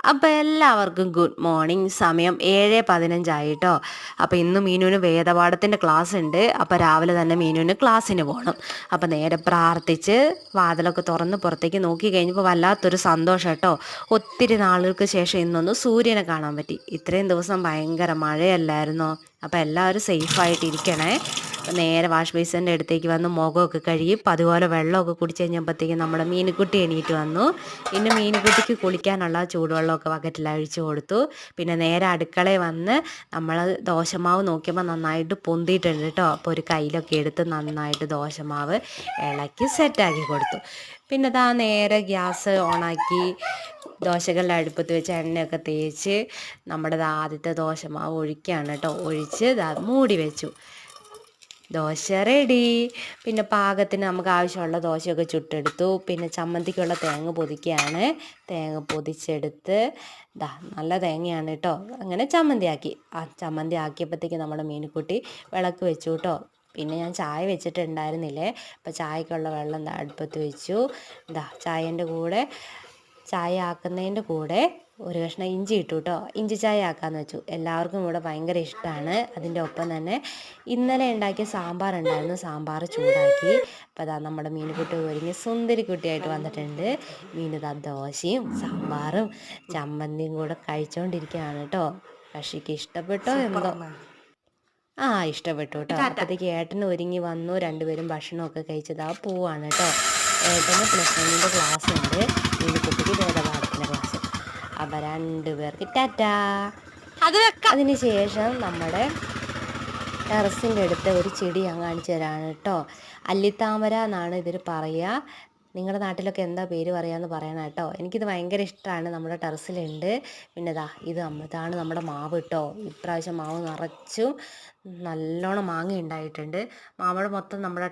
അപ്പോൾ എല്ലാവർക്കും good morning. സമയം 7:15 ആയിട്ടോ. അപ്പോൾ ഇന്ന് മീനുവിന് വേദപാഠത്തിൻ്റെ ക്ലാസ് ഉണ്ട്. അപ്പോൾ രാവിലെ തന്നെ മീനുവിന് ക്ലാസ്സിന് പോകണം. അപ്പോൾ നേരെ പ്രാർത്ഥിച്ച് വാതിലൊക്കെ തുറന്ന് പുറത്തേക്ക് നോക്കി കഴിഞ്ഞപ്പോൾ വല്ലാത്തൊരു സന്തോഷം കേട്ടോ. ഒത്തിരി നാളുകൾക്ക് ശേഷം ഇന്നൊന്ന് സൂര്യനെ കാണാൻ പറ്റി. ഇത്രയും ദിവസം ഭയങ്കര മഴയല്ലായിരുന്നോ? അപ്പോൾ എല്ലാവരും സേഫായിട്ടിരിക്കണേ. അപ്പോൾ നേരെ വാഷ് ബേസിൻ്റെ അടുത്തേക്ക് വന്ന് മുഖമൊക്കെ കഴുകി അതുപോലെ വെള്ളമൊക്കെ കുടിച്ച് കഴിഞ്ഞപ്പോഴത്തേക്കും നമ്മുടെ മീനുക്കുട്ടി എണീറ്റ് വന്നു. പിന്നെ മീനുകുട്ടിക്ക് കുളിക്കാനുള്ള ചൂടുവെള്ളമൊക്കെ ബക്കറ്റിൽ ഒഴിച്ച് കൊടുത്തു. പിന്നെ നേരെ അടുക്കളയിൽ വന്ന് നമ്മൾ ദോശമാവ് നോക്കിയപ്പോൾ നന്നായിട്ട് പൊന്തിയിട്ടുണ്ട് കേട്ടോ. അപ്പോൾ ഒരു കയ്യിലൊക്കെ എടുത്ത് നന്നായിട്ട് ദോശമാവ് ഇളക്കി സെറ്റാക്കി കൊടുത്തു. പിന്നെ ദാ നേരെ ഗ്യാസ് ഓണാക്കി ദോശകളുടെ അടുപ്പത്ത് വെച്ച് എണ്ണയൊക്കെ തേച്ച് നമ്മുടെ ആദ്യത്തെ ദോശമാവ് ഒഴിക്കുകയാണ് കേട്ടോ. ഒഴിച്ച് മൂടി വെച്ചു. ദോശ റെഡി. പിന്നെ പാകത്തിന് നമുക്ക് ആവശ്യമുള്ള ദോശയൊക്കെ ചുട്ടെടുത്തു. പിന്നെ ചമ്മന്തിക്കുള്ള തേങ്ങ പൊതിക്കുകയാണ്. തേങ്ങ പൊതിച്ചെടുത്ത് നല്ല തേങ്ങയാണ് കേട്ടോ. അങ്ങനെ ചമ്മന്തി ആക്കി. ആ ചമ്മന്തി ആക്കിയപ്പോഴത്തേക്ക് നമ്മുടെ മീനുക്കുട്ടി വിളക്ക് വെച്ചു കേട്ടോ. പിന്നെ ഞാൻ ചായ വെച്ചിട്ടുണ്ടായിരുന്നില്ലേ. അപ്പോൾ ചായക്കുള്ള വെള്ളം അടുപ്പത്ത് വെച്ചു. ചായേൻ്റെ കൂടെ ചായ ആക്കുന്നതിൻ്റെ കൂടെ ഒരു കഷ്ണം ഇഞ്ചി ഇട്ടു കേട്ടോ. ഇഞ്ചി ചായ ആക്കാമെന്ന് വെച്ചു. എല്ലാവർക്കും ഇവിടെ ഭയങ്കര ഇഷ്ടമാണ്. അതിൻ്റെ ഒപ്പം തന്നെ ഇന്നലെ ഉണ്ടാക്കിയ സാമ്പാർ ഉണ്ടായിരുന്നു. സാമ്പാർ ചൂടാക്കി. അപ്പോൾ നമ്മുടെ മീനുകുട്ടി ഒരുങ്ങി സുന്ദരി കുട്ടിയായിട്ട് വന്നിട്ടുണ്ട്. മീനിതാ ദോശയും സാമ്പാറും ചമ്മന്തിയും കൂടെ കഴിച്ചുകൊണ്ടിരിക്കുകയാണ് കേട്ടോ. കഷിക്ക് ഇഷ്ടപ്പെട്ടോ എന്തോ? ഇഷ്ടപ്പെട്ടു കേട്ടോ. അപ്പോഴത്തേക്ക് ഏട്ടന് ഒരുങ്ങി വന്നു. രണ്ടുപേരും ഭക്ഷണമൊക്കെ കഴിച്ചതാ പോവാണ് കേട്ടോ. ഏട്ടന് +1 ക്ലാസ് ഉണ്ട്. മീനുകുട്ടിക്ക് വേദപാഠത്തിൻ്റെ ക്ലാസ്. അപ്പോൾ രണ്ടുപേർക്ക് ടാറ്റാ. അതിന് ശേഷം നമ്മുടെ ടെറസിൻ്റെ അടുത്ത് ഒരു ചെടി ഞാൻ കാണിച്ചു തരാണ് കേട്ടോ. അല്ലിത്താമര എന്നാണ് ഇതിൽ പറയുക. നിങ്ങളുടെ നാട്ടിലൊക്കെ എന്താ പേര് പറയാമെന്ന് പറയണം കേട്ടോ. എനിക്കിത് ഭയങ്കര ഇഷ്ടമാണ്. നമ്മുടെ ടെറസിലുണ്ട്. പിന്നെ ഇതാണ് നമ്മുടെ മാവ് കേട്ടോ. ഇപ്രാവശ്യം മാവ് നിറച്ചും നല്ലോണം മാങ്ങ ഉണ്ടായിട്ടുണ്ട്. മാമ്പഴം മൊത്തം നമ്മുടെ